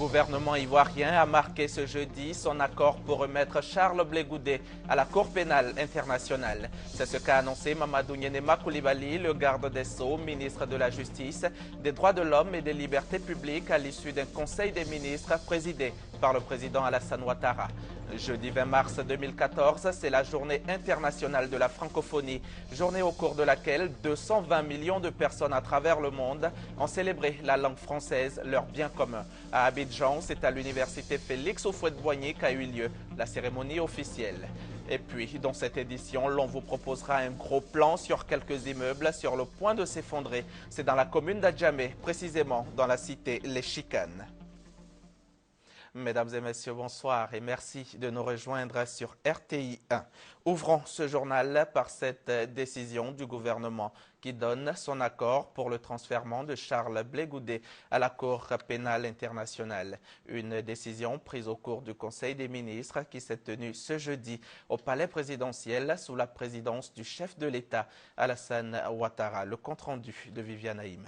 gouvernement ivoirien a marqué ce jeudi son accord pour remettre Charles Blé Goudé à la Cour pénale internationale. C'est ce qu'a annoncé Mamadou Nyenema Koulibaly, le garde des Sceaux, ministre de la Justice, des Droits de l'Homme et des Libertés publiques à l'issue d'un conseil des ministres présidé par le président Alassane Ouattara. Jeudi 20 mars 2014, c'est la journée internationale de la francophonie, journée au cours de laquelle 220 millions de personnes à travers le monde ont célébré la langue française, leur bien commun. À Abidjan, c'est à l'université Félix Houphouët-Boigny qu'a eu lieu la cérémonie officielle. Et puis, dans cette édition, l'on vous proposera un gros plan sur quelques immeubles sur le point de s'effondrer. C'est dans la commune d'Adjamé, précisément dans la cité Les Chicanes. Mesdames et messieurs, bonsoir et merci de nous rejoindre sur RTI 1. Ouvrons ce journal par cette décision du gouvernement qui donne son accord pour le transfèrement de Charles Blé Goudé à la Cour pénale internationale. Une décision prise au cours du Conseil des ministres qui s'est tenu ce jeudi au palais présidentiel sous la présidence du chef de l'État, Alassane Ouattara. Le compte-rendu de Viviane Haïm.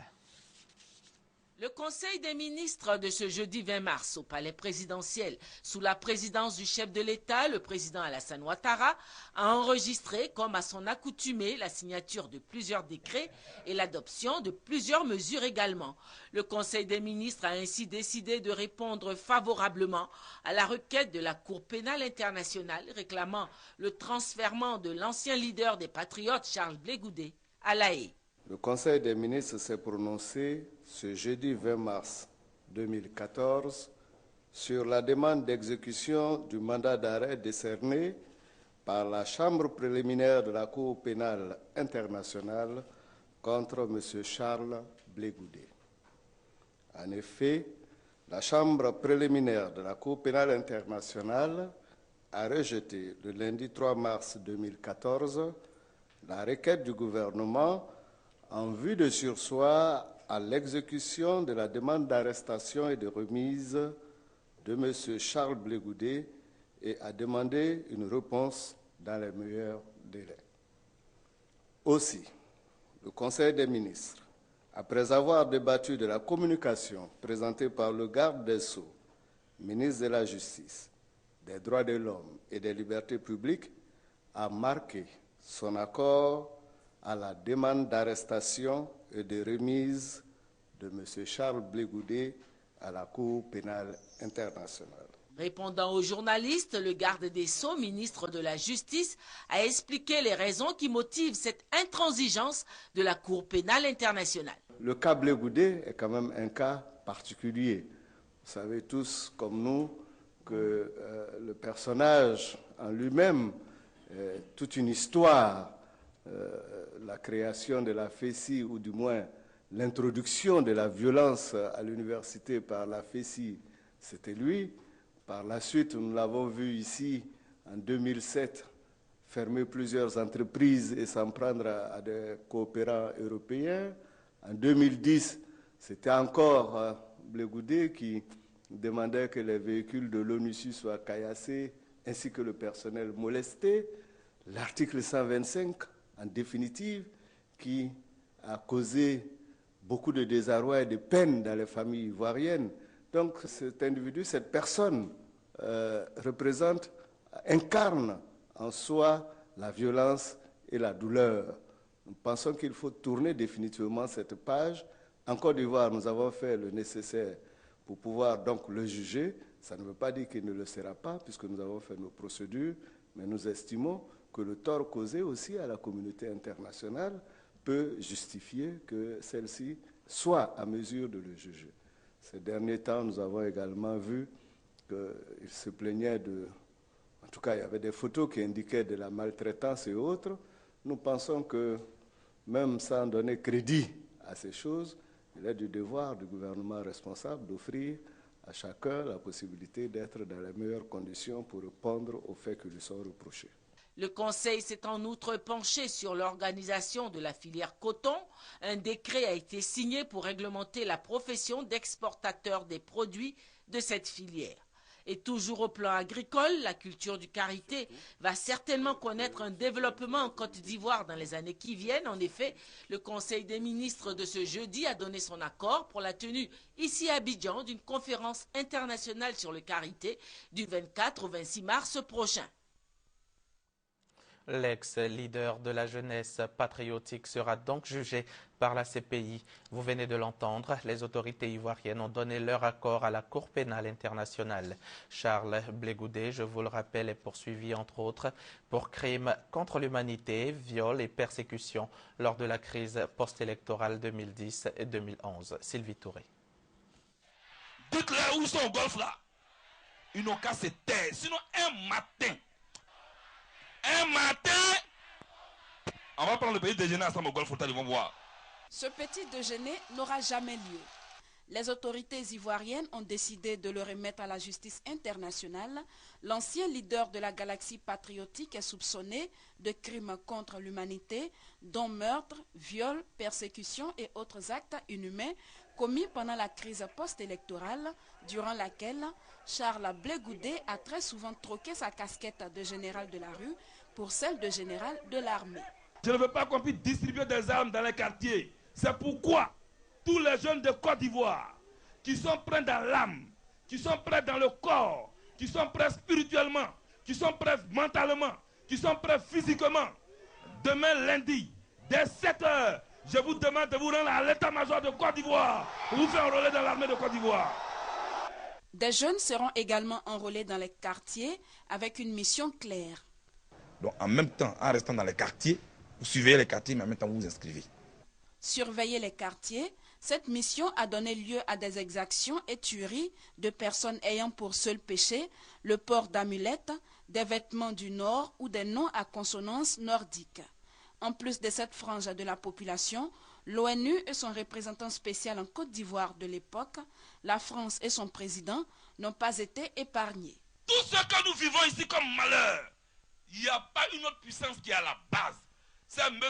Le Conseil des ministres de ce jeudi 20 mars au palais présidentiel, sous la présidence du chef de l'État, le président Alassane Ouattara, a enregistré, comme à son accoutumée, la signature de plusieurs décrets et l'adoption de plusieurs mesures également. Le Conseil des ministres a ainsi décidé de répondre favorablement à la requête de la Cour pénale internationale réclamant le transfèrement de l'ancien leader des Patriotes, Charles Blé Goudé, à La Haye. Le Conseil des ministres s'est prononcé ce jeudi 20 mars 2014 sur la demande d'exécution du mandat d'arrêt décerné par la Chambre préliminaire de la Cour pénale internationale contre M. Charles Blé Goudé. En effet, la Chambre préliminaire de la Cour pénale internationale a rejeté le lundi 3 mars 2014 la requête du gouvernement en vue de surseoir à l'exécution de la demande d'arrestation et de remise de M. Charles Blé Goudé et a demandé une réponse dans les meilleurs délais. Aussi, le Conseil des ministres, après avoir débattu de la communication présentée par le garde des Sceaux, ministre de la Justice, des Droits de l'Homme et des Libertés publiques, a marqué son accord à la demande d'arrestation et de remise de M. Charles Blé Goudé à la Cour pénale internationale. Répondant aux journalistes, le garde des Sceaux, ministre de la Justice, a expliqué les raisons qui motivent cette intransigeance de la Cour pénale internationale. Le cas Blé Goudé est quand même un cas particulier. Vous savez tous, comme nous, que le personnage en lui-même est toute une histoire. La création de la FESI, ou du moins l'introduction de la violence à l'université par la FESI, c'était lui. Par la suite, nous l'avons vu ici, en 2007, fermer plusieurs entreprises et s'en prendre à des coopérants européens. En 2010, c'était encore Blé Goudé qui demandait que les véhicules de l'ONUSU soient caillassés, ainsi que le personnel molesté. L'article 125, en définitive, qui a causé beaucoup de désarroi et de peine dans les familles ivoiriennes. Donc cet individu, cette personne incarne en soi la violence et la douleur. Nous pensons qu'il faut tourner définitivement cette page. En Côte d'Ivoire, nous avons fait le nécessaire pour pouvoir donc le juger. Ça ne veut pas dire qu'il ne le sera pas, puisque nous avons fait nos procédures, mais nous estimons que le tort causé aussi à la communauté internationale peut justifier que celle-ci soit à mesure de le juger. Ces derniers temps, nous avons également vu qu'il se plaignait de... En tout cas, il y avait des photos qui indiquaient de la maltraitance et autres. Nous pensons que, même sans donner crédit à ces choses, il est du devoir du gouvernement responsable d'offrir à chacun la possibilité d'être dans les meilleures conditions pour répondre aux faits qui lui sont reprochés. Le Conseil s'est en outre penché sur l'organisation de la filière coton. Un décret a été signé pour réglementer la profession d'exportateur des produits de cette filière. Et toujours au plan agricole, la culture du karité va certainement connaître un développement en Côte d'Ivoire dans les années qui viennent. En effet, le Conseil des ministres de ce jeudi a donné son accord pour la tenue ici à Abidjan d'une conférence internationale sur le karité du 24 au 26 mars prochain. L'ex-leader de la jeunesse patriotique sera donc jugé par la CPI. Vous venez de l'entendre, les autorités ivoiriennes ont donné leur accord à la Cour pénale internationale. Charles Blé Goudé, je vous le rappelle, est poursuivi entre autres pour crimes contre l'humanité, viol et persécution lors de la crise post-électorale 2010 et 2011. Sylvie Touré. Dites-leur où sont au golf là. Ils n'ont qu'à se taire, sinon un matin, on va prendre le petit déjeuner ensemble au golf, ils vont voir. Ce petit déjeuner n'aura jamais lieu. Les autorités ivoiriennes ont décidé de le remettre à la justice internationale. L'ancien leader de la galaxie patriotique est soupçonné de crimes contre l'humanité, dont meurtre, viol, persécution et autres actes inhumains commis pendant la crise post-électorale, durant laquelle Charles Blé Goudé a très souvent troqué sa casquette de général de la rue pour celle de général de l'armée. Je ne veux pas qu'on puisse distribuer des armes dans les quartiers. C'est pourquoi tous les jeunes de Côte d'Ivoire qui sont prêts dans l'âme, qui sont prêts dans le corps, qui sont prêts spirituellement, qui sont prêts mentalement, qui sont prêts physiquement, demain lundi, dès 7 h, je vous demande de vous rendre à l'état-major de Côte d'Ivoire pour vous faire enrôler dans l'armée de Côte d'Ivoire. Des jeunes seront également enrôlés dans les quartiers avec une mission claire. Donc en même temps, en restant dans les quartiers, vous surveillez les quartiers, mais en même temps vous vous inscrivez. Surveiller les quartiers, cette mission a donné lieu à des exactions et tueries de personnes ayant pour seul péché le port d'amulettes, des vêtements du Nord ou des noms à consonance nordique. En plus de cette frange de la population, l'ONU et son représentant spécial en Côte d'Ivoire de l'époque, la France et son président n'ont pas été épargnés. Tout ce que nous vivons ici comme malheur, il n'y a pas une autre puissance qui est à la base. C'est M.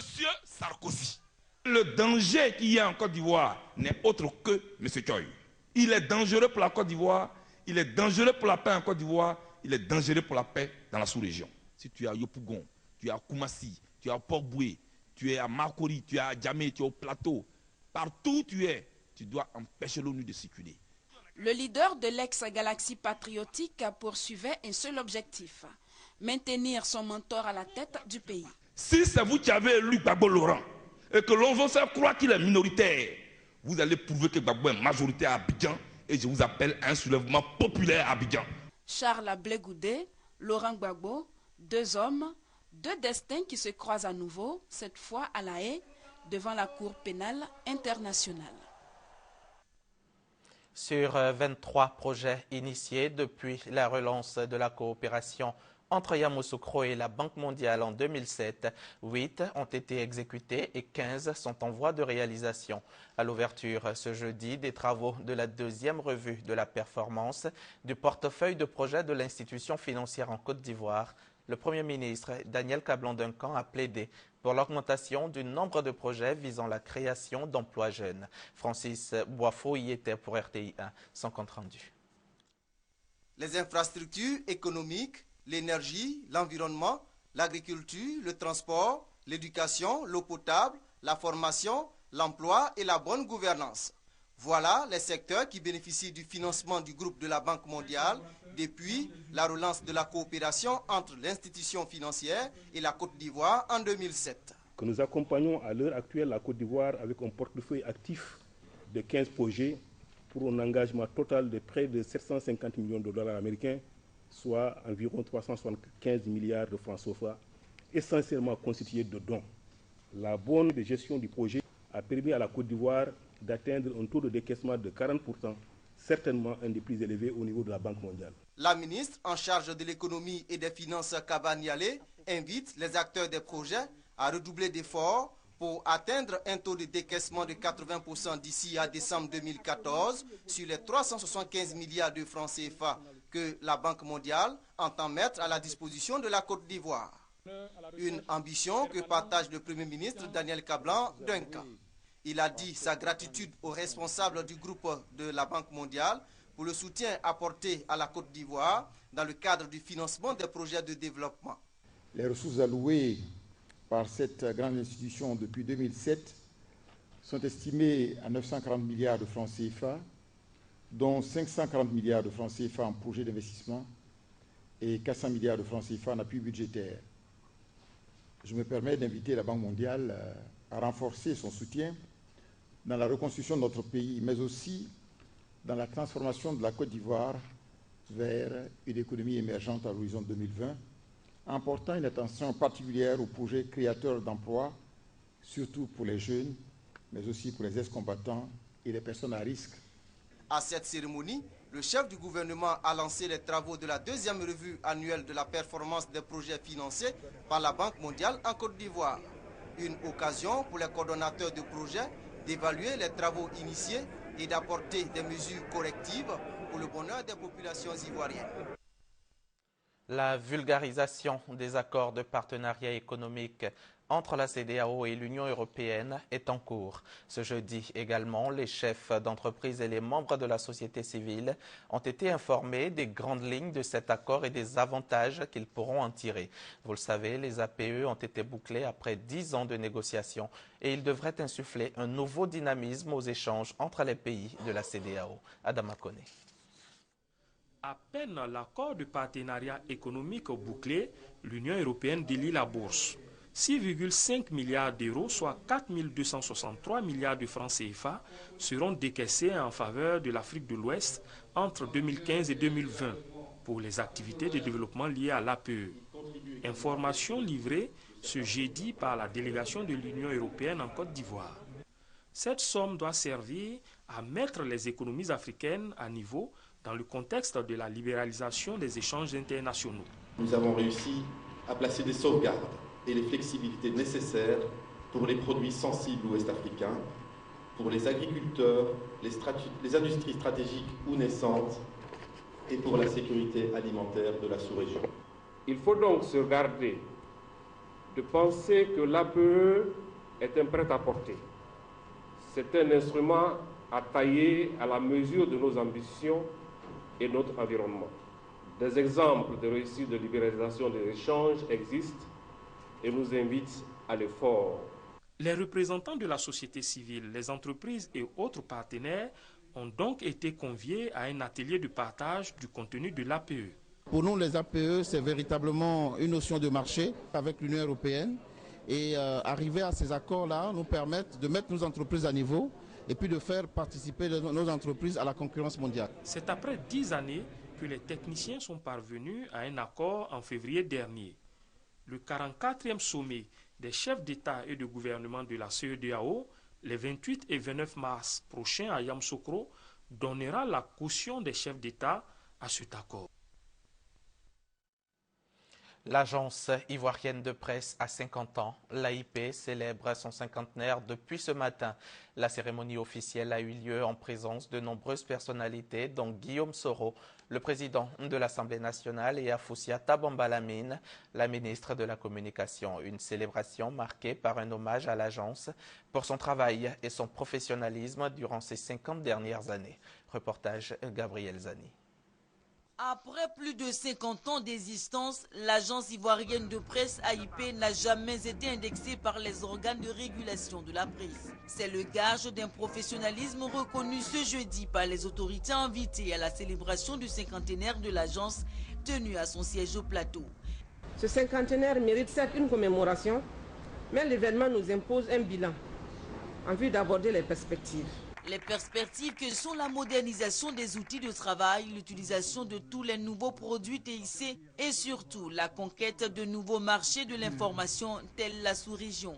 Sarkozy. Le danger qu'il y a en Côte d'Ivoire n'est autre que M. Choy. Il est dangereux pour la Côte d'Ivoire, il est dangereux pour la paix en Côte d'Ivoire, il est dangereux pour la paix dans la sous-région. Si tu es à Yopougon, tu es à Koumassi, tu es à Port-Boué, tu es à Marcory, tu es à Djamé, tu es au plateau, partout où tu es, tu dois empêcher l'ONU de circuler. Le leader de l'ex-galaxie patriotique poursuivait un seul objectif, maintenir son mentor à la tête du pays. Si c'est vous qui avez élu Gbagbo Laurent et que l'on veut faire croire qu'il est minoritaire, vous allez prouver que Gbagbo est majoritaire à Abidjan et je vous appelle à un soulèvement populaire à Abidjan. Charles Blé Goudé, Laurent Gbagbo, deux hommes, deux destins qui se croisent à nouveau, cette fois à La Haye, devant la Cour pénale internationale. Sur 23 projets initiés depuis la relance de la coopération entre Yamoussoukro et la Banque mondiale en 2007, 8 ont été exécutés et 15 sont en voie de réalisation. À l'ouverture ce jeudi des travaux de la deuxième revue de la performance du portefeuille de projets de l'institution financière en Côte d'Ivoire, le Premier ministre Daniel Kablan-Duncan a plaidé pour l'augmentation du nombre de projets visant la création d'emplois jeunes. Francis Boifo y était pour RTI 1, son compte rendu. Les infrastructures économiques, l'énergie, l'environnement, l'agriculture, le transport, l'éducation, l'eau potable, la formation, l'emploi et la bonne gouvernance. Voilà les secteurs qui bénéficient du financement du groupe de la Banque mondiale depuis la relance de la coopération entre l'institution financière et la Côte d'Ivoire en 2007. Que nous accompagnons à l'heure actuelle la Côte d'Ivoire avec un portefeuille actif de 15 projets pour un engagement total de près de 750 millions de dollars américains, soit environ 375 milliards de francs CFA, essentiellement constitués de dons. La bonne gestion du projet a permis à la Côte d'Ivoire d'atteindre un taux de décaissement de 40%, certainement un des plus élevés au niveau de la Banque mondiale. La ministre en charge de l'économie et des finances, Kaba Nialé, invite les acteurs des projets à redoubler d'efforts pour atteindre un taux de décaissement de 80% d'ici à décembre 2014 sur les 375 milliards de francs CFA que la Banque mondiale entend mettre à la disposition de la Côte d'Ivoire. Une ambition que partage le Premier ministre Daniel Kablan-Duncan. Il a dit sa gratitude aux responsables du groupe de la Banque mondiale pour le soutien apporté à la Côte d'Ivoire dans le cadre du financement des projets de développement. Les ressources allouées par cette grande institution depuis 2007 sont estimées à 940 milliards de francs CFA, dont 540 milliards de francs CFA en projets d'investissement et 400 milliards de francs CFA en appui budgétaire. Je me permets d'inviter la Banque mondiale à renforcer son soutien dans la reconstruction de notre pays, mais aussi dans la transformation de la Côte d'Ivoire vers une économie émergente à l'horizon 2020, en portant une attention particulière aux projets créateurs d'emplois, surtout pour les jeunes, mais aussi pour les ex-combattants et les personnes à risque. À cette cérémonie, le chef du gouvernement a lancé les travaux de la deuxième revue annuelle de la performance des projets financés par la Banque mondiale en Côte d'Ivoire. Une occasion pour les coordonnateurs de projets d'évaluer les travaux initiés et d'apporter des mesures correctives pour le bonheur des populations ivoiriennes. La vulgarisation des accords de partenariat économique entre la CEDEAO et l'Union européenne est en cours. Ce jeudi également, les chefs d'entreprise et les membres de la société civile ont été informés des grandes lignes de cet accord et des avantages qu'ils pourront en tirer. Vous le savez, les APE ont été bouclés après 10 ans de négociations et ils devraient insuffler un nouveau dynamisme aux échanges entre les pays de la CEDEAO. Adama Kone. À peine l'accord de partenariat économique bouclé, l'Union européenne délie la bourse. 6,5 milliards d'euros, soit 4 263 milliards de francs CFA, seront décaissés en faveur de l'Afrique de l'Ouest entre 2015 et 2020 pour les activités de développement liées à l'APE. Information livrée ce jeudi par la délégation de l'Union européenne en Côte d'Ivoire. Cette somme doit servir à mettre les économies africaines à niveau dans le contexte de la libéralisation des échanges internationaux. Nous avons réussi à placer des sauvegardes et les flexibilités nécessaires pour les produits sensibles ouest-africains, pour les agriculteurs, les industries stratégiques ou naissantes et pour la sécurité alimentaire de la sous-région. Il faut donc se garder de penser que l'APE est un prêt-à-porter. C'est un instrument à tailler à la mesure de nos ambitions et notre environnement. Des exemples de réussite de libéralisation des échanges existent et nous invitent à l'effort. Les représentants de la société civile, les entreprises et autres partenaires ont donc été conviés à un atelier de partage du contenu de l'APE. Pour nous, les APE, c'est véritablement une notion de marché avec l'Union européenne. Et arriver à ces accords-là nous permettent de mettre nos entreprises à niveau et puis de faire participer nos entreprises à la concurrence mondiale. C'est après 10 années que les techniciens sont parvenus à un accord en février dernier. Le 44e sommet des chefs d'État et de gouvernement de la CEDEAO, les 28 et 29 mars prochains à Yamoussoukro, donnera la caution des chefs d'État à cet accord. L'agence ivoirienne de presse a 50 ans. L'AIP célèbre son cinquantenaire depuis ce matin. La cérémonie officielle a eu lieu en présence de nombreuses personnalités, dont Guillaume Soro, le président de l'Assemblée nationale, et Afoussiata Bambalamine, la ministre de la Communication. Une célébration marquée par un hommage à l'agence pour son travail et son professionnalisme durant ces 50 dernières années. Reportage Gabriel Zani. Après plus de 50 ans d'existence, l'agence ivoirienne de presse AIP n'a jamais été indexée par les organes de régulation de la presse. C'est le gage d'un professionnalisme reconnu ce jeudi par les autorités invitées à la célébration du cinquantenaire de l'agence tenue à son siège au plateau. Ce cinquantenaire mérite certes une commémoration, mais l'événement nous impose un bilan en vue d'aborder les perspectives. Les perspectives que sont la modernisation des outils de travail, l'utilisation de tous les nouveaux produits TIC et surtout la conquête de nouveaux marchés de l'information tels la sous-région.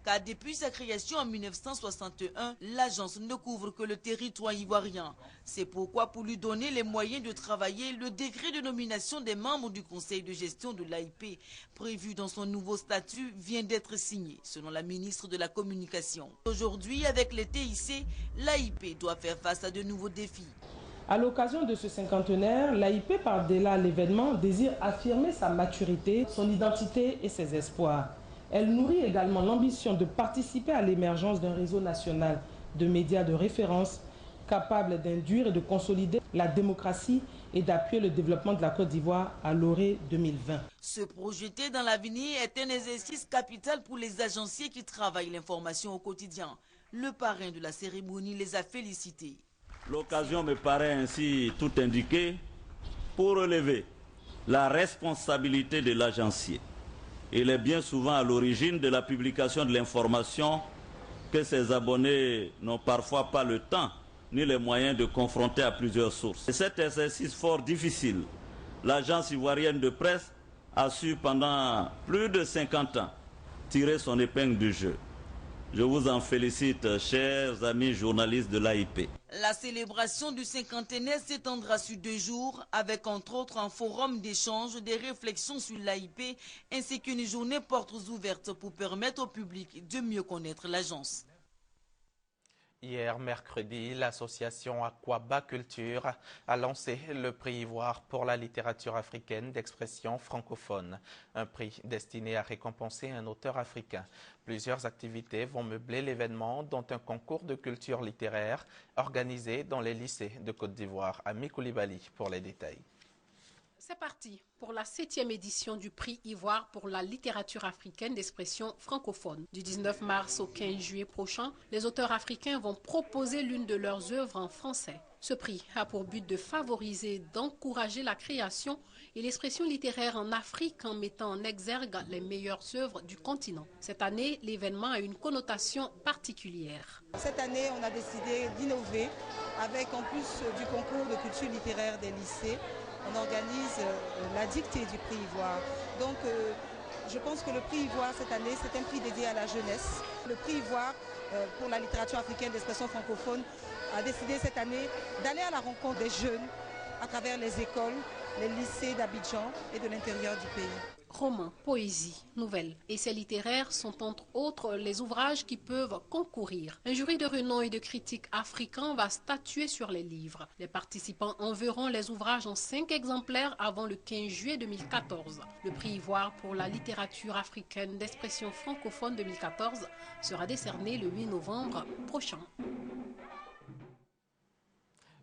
Car depuis sa création en 1961, l'agence ne couvre que le territoire ivoirien. C'est pourquoi, pour lui donner les moyens de travailler, le décret de nomination des membres du conseil de gestion de l'AIP, prévu dans son nouveau statut, vient d'être signé, selon la ministre de la Communication. Aujourd'hui, avec les TIC, l'AIP doit faire face à de nouveaux défis. À l'occasion de ce cinquantenaire, l'AIP, par-delà l'événement, désire affirmer sa maturité, son identité et ses espoirs. Elle nourrit également l'ambition de participer à l'émergence d'un réseau national de médias de référence capable d'induire et de consolider la démocratie et d'appuyer le développement de la Côte d'Ivoire à l'orée 2020. Se projeter dans l'avenir est un exercice capital pour les agenciers qui travaillent l'information au quotidien. Le parrain de la cérémonie les a félicités. L'occasion me paraît ainsi tout indiquée pour relever la responsabilité de l'agencier. Il est bien souvent à l'origine de la publication de l'information que ses abonnés n'ont parfois pas le temps ni les moyens de confronter à plusieurs sources. Et cet exercice fort difficile, l'agence ivoirienne de presse a su pendant plus de 50 ans tirer son épingle du jeu. Je vous en félicite, chers amis journalistes de l'AIP. La célébration du cinquantenaire s'étendra sur 2 jours avec entre autres un forum d'échange, des réflexions sur l'AIP ainsi qu'une journée portes ouvertes pour permettre au public de mieux connaître l'agence. Hier, mercredi, l'association Aquaba Culture a lancé le prix Ivoire pour la littérature africaine d'expression francophone, un prix destiné à récompenser un auteur africain. Plusieurs activités vont meubler l'événement, dont un concours de culture littéraire organisé dans les lycées de Côte d'Ivoire. Ami Koulibaly pour les détails. C'est parti pour la 7e édition du prix Ivoire pour la littérature africaine d'expression francophone. Du 19 mars au 15 juillet prochain, les auteurs africains vont proposer l'une de leurs œuvres en français. Ce prix a pour but de favoriser et d'encourager la création et l'expression littéraire en Afrique en mettant en exergue les meilleures œuvres du continent. Cette année, l'événement a une connotation particulière. Cette année, on a décidé d'innover avec, en plus du concours de culture littéraire des lycées, on organise la dictée du prix Ivoire. Donc je pense que le prix Ivoire cette année, c'est un prix dédié à la jeunesse. Le prix Ivoire pour la littérature africaine d'expression francophone a décidé cette année d'aller à la rencontre des jeunes à travers les écoles, les lycées d'Abidjan et de l'intérieur du pays. Romans, poésie, nouvelles, essais littéraires sont entre autres les ouvrages qui peuvent concourir. Un jury de renom et de critiques africains va statuer sur les livres. Les participants enverront les ouvrages en 5 exemplaires avant le 15 juillet 2014. Le prix Ivoire pour la littérature africaine d'expression francophone 2014 sera décerné le 8 novembre prochain.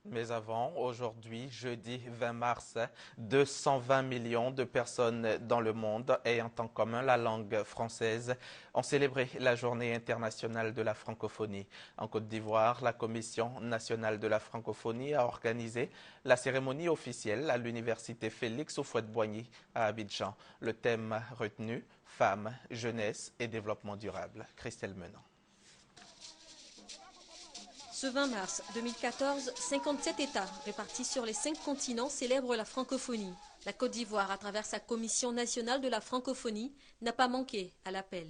Mais avant, aujourd'hui, jeudi 20 mars, 220 millions de personnes dans le monde ayant en commun la langue française ont célébré la journée internationale de la francophonie. En Côte d'Ivoire, la Commission nationale de la francophonie a organisé la cérémonie officielle à l'université Félix Houphouët-Boigny à Abidjan. Le thème retenu, femmes, jeunesse et développement durable. Christelle Menant. Ce 20 mars 2014, 57 États répartis sur les 5 continents célèbrent la francophonie. La Côte d'Ivoire, à travers sa Commission nationale de la francophonie, n'a pas manqué à l'appel.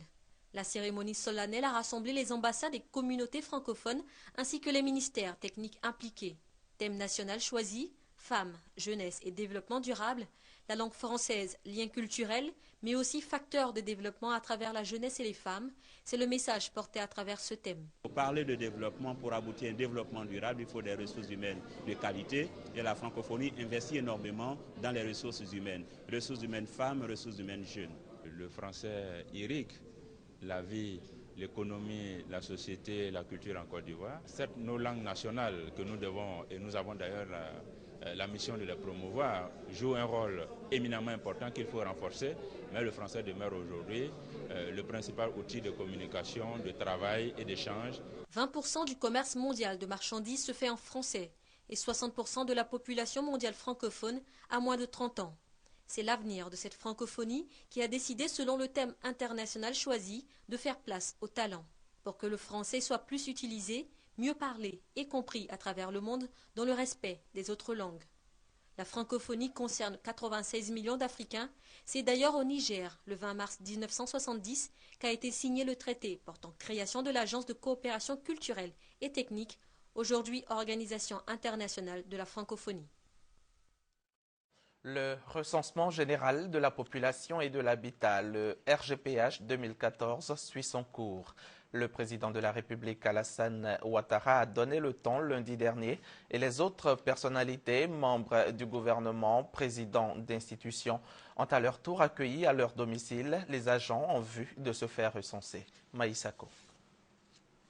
La cérémonie solennelle a rassemblé les ambassades et communautés francophones ainsi que les ministères techniques impliqués. Thème national choisi, femmes, jeunesse et développement durable, la langue française, lien culturel, mais aussi facteur de développement à travers la jeunesse et les femmes. C'est le message porté à travers ce thème. Pour parler de développement, pour aboutir à un développement durable, il faut des ressources humaines de qualité. Et la francophonie investit énormément dans les ressources humaines femmes, ressources humaines jeunes. Le français irrigue la vie, l'économie, la société, la culture en Côte d'Ivoire. Certes, nos langues nationales que nous devons, et nous avons d'ailleurs la mission de les promouvoir, joue un rôle éminemment important qu'il faut renforcer, mais le français demeure aujourd'hui le principal outil de communication, de travail et d'échange. 20% du commerce mondial de marchandises se fait en français et 60% de la population mondiale francophone a moins de 30 ans. C'est l'avenir de cette francophonie qui a décidé, selon le thème international choisi, de faire place au talent. Pour que le français soit plus utilisé, mieux parlé et compris à travers le monde dans le respect des autres langues. La francophonie concerne 96 millions d'Africains. C'est d'ailleurs au Niger, le 20 mars 1970, qu'a été signé le traité portant création de l'Agence de coopération culturelle et technique, aujourd'hui Organisation internationale de la francophonie. Le recensement général de la population et de l'habitat, le RGPH 2014, suit son cours. Le président de la République, Alassane Ouattara, a donné le ton lundi dernier et les autres personnalités, membres du gouvernement, présidents d'institutions, ont à leur tour accueilli à leur domicile les agents en vue de se faire recenser. Maïsako.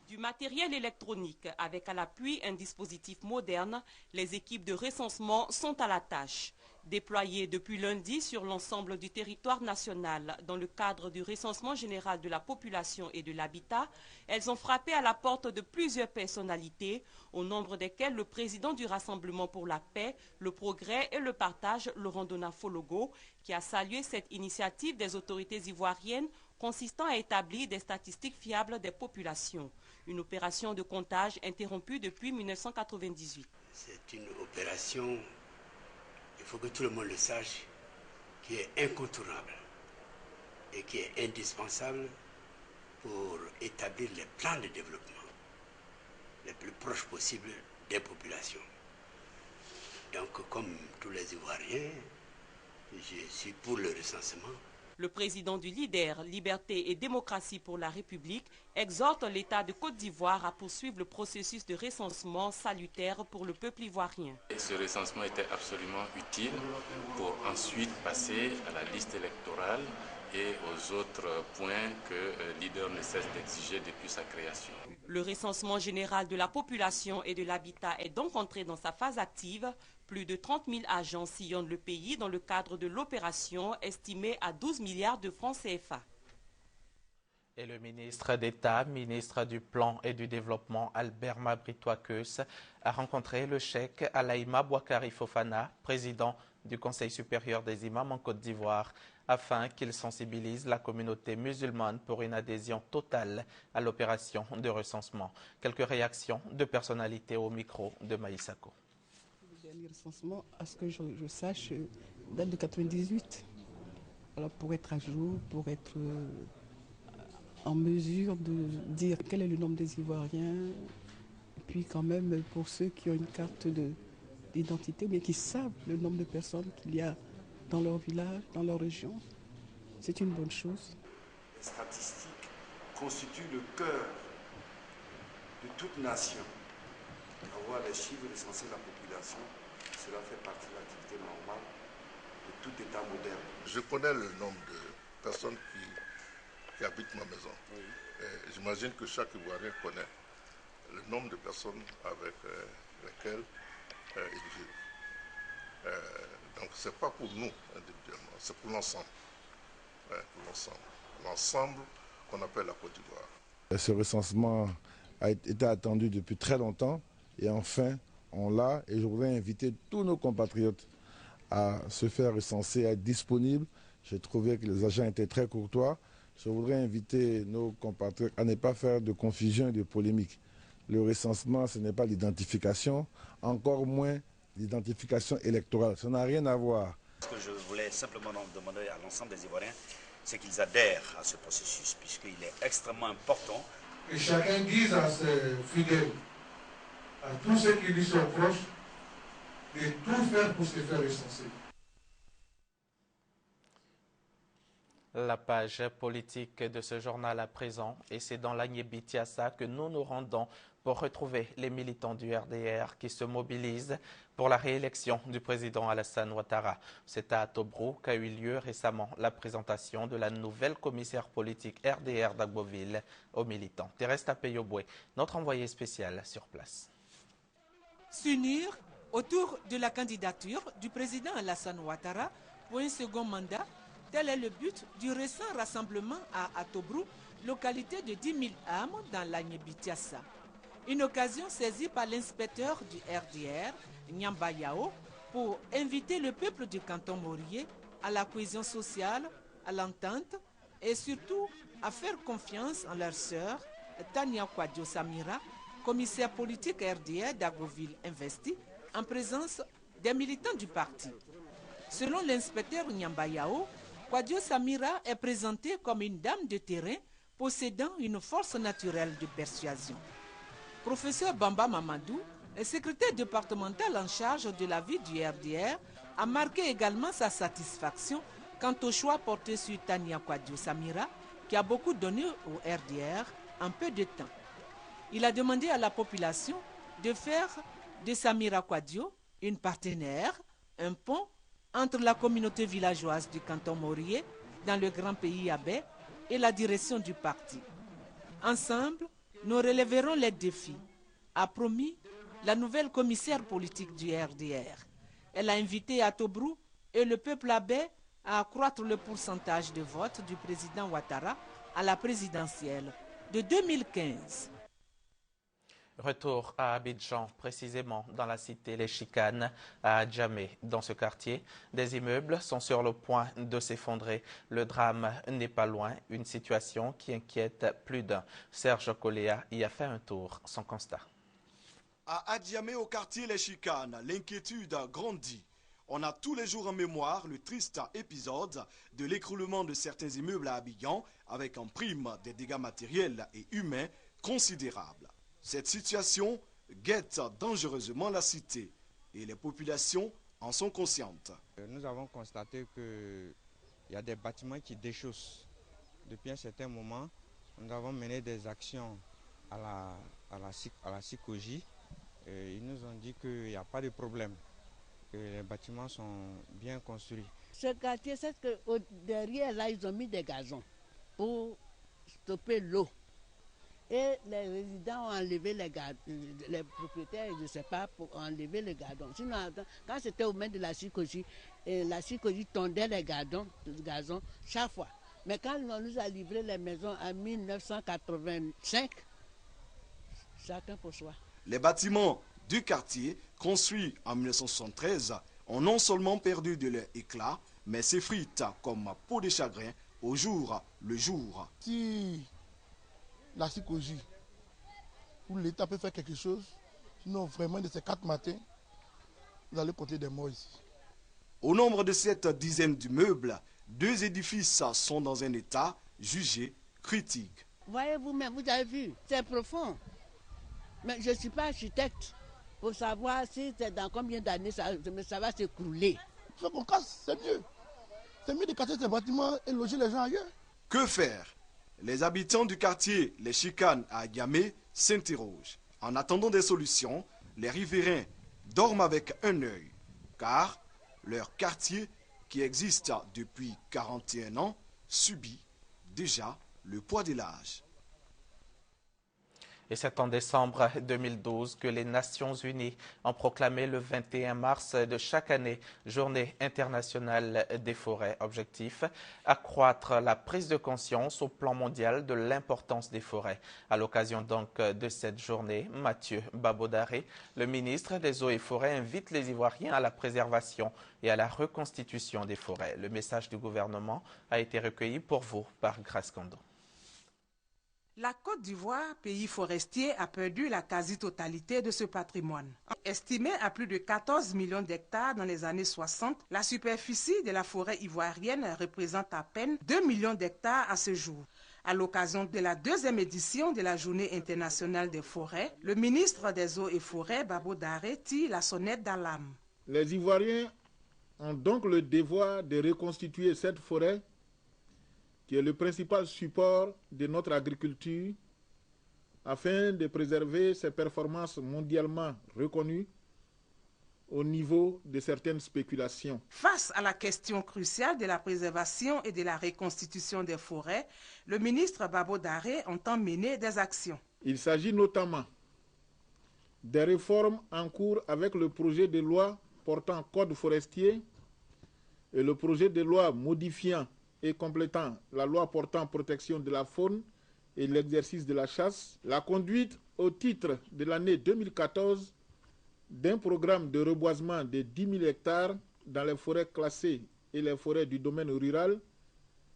Du Du matériel électronique avec à l'appui un dispositif moderne, les équipes de recensement sont à la tâche. Déployées depuis lundi sur l'ensemble du territoire national dans le cadre du recensement général de la population et de l'habitat, elles ont frappé à la porte de plusieurs personnalités, au nombre desquelles le président du Rassemblement pour la paix, le progrès et le partage, Laurent Donafologo, qui a salué cette initiative des autorités ivoiriennes consistant à établir des statistiques fiables des populations. Une opération de comptage interrompue depuis 1998. C'est une opération, il faut que tout le monde le sache, qui est incontournable et qui est indispensable pour établir les plans de développement les plus proches possibles des populations. Donc, comme tous les Ivoiriens, je suis pour le recensement. Le président du LIDER, Liberté et Démocratie pour la République, exhorte l'État de Côte d'Ivoire à poursuivre le processus de recensement salutaire pour le peuple ivoirien. Ce recensement était absolument utile pour ensuite passer à la liste électorale et aux autres points que LIDER ne cesse d'exiger depuis sa création. Le recensement général de la population et de l'habitat est donc entré dans sa phase active. Plus de 30 000 agents sillonnent le pays dans le cadre de l'opération estimée à 12 milliards de francs CFA. Et le ministre d'État, ministre du Plan et du Développement, Albert Mabritois-Keus, a rencontré le cheikh Alaïma Bouakari Fofana, président du Conseil supérieur des imams en Côte d'Ivoire, afin qu'il sensibilise la communauté musulmane pour une adhésion totale à l'opération de recensement. Quelques réactions de personnalités au micro de Maïsako. Le dernier recensement, à ce que je sache, date de 98. Alors pour être à jour, pour être en mesure de dire quel est le nombre des Ivoiriens, et puis quand même pour ceux qui ont une carte d'identité, mais qui savent le nombre de personnes qu'il y a dans leur village, dans leur région, c'est une bonne chose. Les statistiques constituent le cœur de toute nation. Avoir les chiffres recensés de la population, cela fait partie de l'activité normale de tout État moderne. Je connais le nombre de personnes qui habitent ma maison. Oui. J'imagine que chaque Ivoirien connaît le nombre de personnes avec lesquelles il vit. Donc ce n'est pas pour nous individuellement, c'est pour l'ensemble. Pour l'ensemble. L'ensemble qu'on appelle la Côte d'Ivoire. Ce recensement a été attendu depuis très longtemps et enfin on l'a, et je voudrais inviter tous nos compatriotes à se faire recenser, à être disponibles. J'ai trouvé que les agents étaient très courtois. Je voudrais inviter nos compatriotes à ne pas faire de confusion et de polémique. Le recensement, ce n'est pas l'identification, encore moins l'identification électorale. Ça n'a rien à voir. Ce que je voulais simplement demander à l'ensemble des Ivoiriens, c'est qu'ils adhèrent à ce processus, puisqu'il est extrêmement important. Que chacun dise à ses fidèles, à tous ceux qui lui sont proches, de tout faire pour se faire recenser. La page politique de ce journal à présent, et c'est dans l'Agné-Bitiassa que nous nous rendons pour retrouver les militants du RDR qui se mobilisent pour la réélection du président Alassane Ouattara. C'est à Tobrouk qu'a eu lieu récemment la présentation de la nouvelle commissaire politique RDR d'Agboville aux militants. Teresta Peyoboué, notre envoyé spécial sur place. S'unir autour de la candidature du président Alassane Ouattara pour un second mandat, tel est le but du récent rassemblement à Tobrouk, localité de 10 000 âmes dans l'Agné-Bitiassa. Une occasion saisie par l'inspecteur du RDR, Nyamba Yao, pour inviter le peuple du canton Morié à la cohésion sociale, à l'entente et surtout à faire confiance en leur sœur, Tania Kwadjo Samira, commissaire politique RDR d'Agoville investi, en présence des militants du parti. Selon l'inspecteur Nyamba Yao, Kwadjo Samira est présentée comme une dame de terrain possédant une force naturelle de persuasion. Professeur Bamba Mamadou, le secrétaire départemental en charge de la vie du RDR, a marqué également sa satisfaction quant au choix porté sur Tania Kwadjo Samira, qui a beaucoup donné au RDR en peu de temps. Il a demandé à la population de faire de Samira Kwadjo une partenaire, un pont entre la communauté villageoise du canton Morié, dans le grand pays Abé, et la direction du parti. Ensemble, Nous relèverons les défis, a promis la nouvelle commissaire politique du RDR. Elle a invité à Tobrouk et le peuple abé à accroître le pourcentage de vote du président Ouattara à la présidentielle de 2015. Retour à Abidjan, précisément dans la cité Les Chicanes, à Djamé. Dans ce quartier, des immeubles sont sur le point de s'effondrer. Le drame n'est pas loin, une situation qui inquiète plus d'un. Serge Koléa y a fait un tour, son constat. À Adjamé, au quartier Les Chicanes, l'inquiétude grandit. On a tous les jours en mémoire le triste épisode de l'écroulement de certains immeubles à Abidjan avec en prime des dégâts matériels et humains considérables. Cette situation guette dangereusement la cité et les populations en sont conscientes. Nous avons constaté qu'il y a des bâtiments qui déchaussent. Depuis un certain moment, nous avons mené des actions à la CICOJ. Ils nous ont dit qu'il n'y a pas de problème, que les bâtiments sont bien construits. Ce quartier, c'est que derrière là, ils ont mis des gazons pour stopper l'eau. Et les résidents ont enlevé les propriétaires, je ne sais pas, pour enlever les gazons. Sinon, quand c'était au main de la CICOJ, la CICOJ tondait les gazons chaque fois. Mais quand on nous a livré les maisons en 1985, chacun pour soi. Les bâtiments du quartier, construits en 1973, ont non seulement perdu de leur éclat, mais s'effritent comme peau de chagrin au jour le jour. Si la CICOJ ou l'État peut faire quelque chose, sinon vraiment de ces 4 matins, vous allez porter des morts ici. Au nombre de cette dizaine d'immeubles, 2 édifices sont dans un état jugé critique. Voyez vous-même, vous avez vu, c'est profond. Mais je ne suis pas architecte pour savoir si c'est dans combien d'années ça va s'écrouler. Il faut qu'on casse, c'est mieux. C'est mieux de casser ces bâtiments et loger les gens ailleurs. Que faire? Les habitants du quartier Les Chicanes à Djamé s'interrogent. En attendant des solutions, les riverains dorment avec un œil, car leur quartier, qui existe depuis 41 ans, subit déjà le poids de l'âge. Et c'est en décembre 2012 que les Nations Unies ont proclamé le 21 mars de chaque année Journée internationale des forêts. Objectif, accroître la prise de conscience au plan mondial de l'importance des forêts. À l'occasion donc de cette journée, Mathieu Babodare, le ministre des Eaux et Forêts, invite les Ivoiriens à la préservation et à la reconstitution des forêts. Le message du gouvernement a été recueilli pour vous par Grace Kondo. La Côte d'Ivoire, pays forestier, a perdu la quasi-totalité de ce patrimoine. Estimé à plus de 14 millions d'hectares dans les années 60, la superficie de la forêt ivoirienne représente à peine 2 millions d'hectares à ce jour. À l'occasion de la 2e édition de la Journée internationale des forêts, le ministre des Eaux et Forêts, Babodare, tire la sonnette d'alarme. Les Ivoiriens ont donc le devoir de reconstituer cette forêt qui est le principal support de notre agriculture, afin de préserver ses performances mondialement reconnues au niveau de certaines spéculations. Face à la question cruciale de la préservation et de la reconstitution des forêts, le ministre Babodare entend mener des actions. Il s'agit notamment des réformes en cours avec le projet de loi portant code forestier et le projet de loi modifiant et complétant la loi portant protection de la faune et l'exercice de la chasse, la conduite au titre de l'année 2014 d'un programme de reboisement de 10 000 hectares dans les forêts classées et les forêts du domaine rural,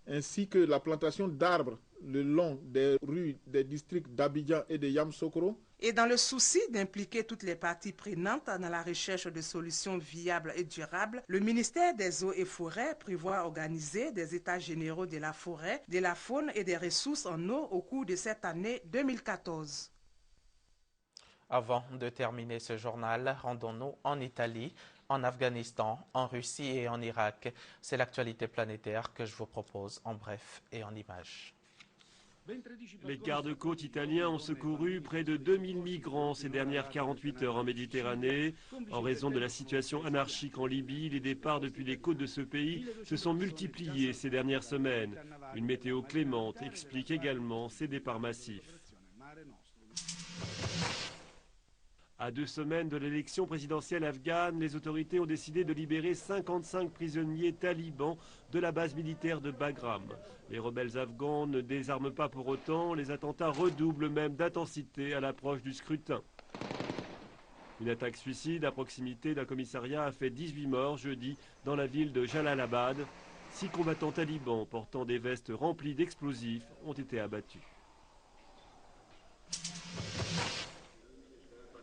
ainsi que la plantation d'arbres le long des rues des districts d'Abidjan et de Yamoussoukro. Et dans le souci d'impliquer toutes les parties prenantes dans la recherche de solutions viables et durables, le ministère des Eaux et Forêts prévoit organiser des états généraux de la forêt, de la faune et des ressources en eau au cours de cette année 2014. Avant de terminer ce journal, rendons-nous en Italie, en Afghanistan, en Russie et en Irak. C'est l'actualité planétaire que je vous propose en bref et en images. Les gardes-côtes italiens ont secouru près de 2000 migrants ces dernières 48 heures en Méditerranée. En raison de la situation anarchique en Libye, les départs depuis les côtes de ce pays se sont multipliés ces dernières semaines. Une météo clémente explique également ces départs massifs. À 2 semaines de l'élection présidentielle afghane, les autorités ont décidé de libérer 55 prisonniers talibans de la base militaire de Bagram. Les rebelles afghans ne désarment pas pour autant, les attentats redoublent même d'intensité à l'approche du scrutin. Une attaque suicide à proximité d'un commissariat a fait 18 morts jeudi dans la ville de Jalalabad. 6 combattants talibans portant des vestes remplies d'explosifs ont été abattus.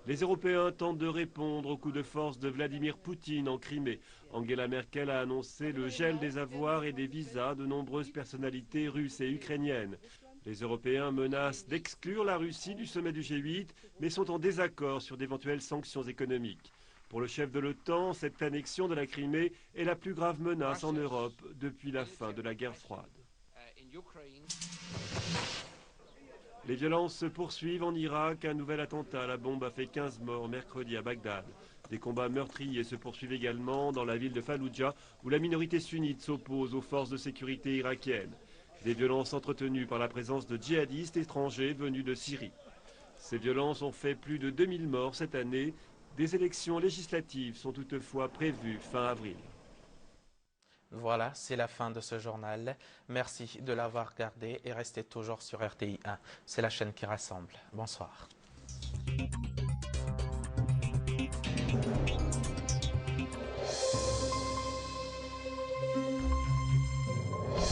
Les Européens tentent de répondre au coup de force de Vladimir Poutine en Crimée. Angela Merkel a annoncé le gel des avoirs et des visas de nombreuses personnalités russes et ukrainiennes. Les Européens menacent d'exclure la Russie du sommet du G8, mais sont en désaccord sur d'éventuelles sanctions économiques. Pour le chef de l'OTAN, cette annexion de la Crimée est la plus grave menace en Europe depuis la fin de la guerre froide. Les violences se poursuivent en Irak. Un nouvel attentat à la bombe a fait 15 morts mercredi à Bagdad. Des combats meurtriers se poursuivent également dans la ville de Falloujah, où la minorité sunnite s'oppose aux forces de sécurité irakiennes. Des violences entretenues par la présence de djihadistes étrangers venus de Syrie. Ces violences ont fait plus de 2000 morts cette année. Des élections législatives sont toutefois prévues fin avril. Voilà, c'est la fin de ce journal. Merci de l'avoir regardé et restez toujours sur RTI 1. C'est la chaîne qui rassemble. Bonsoir.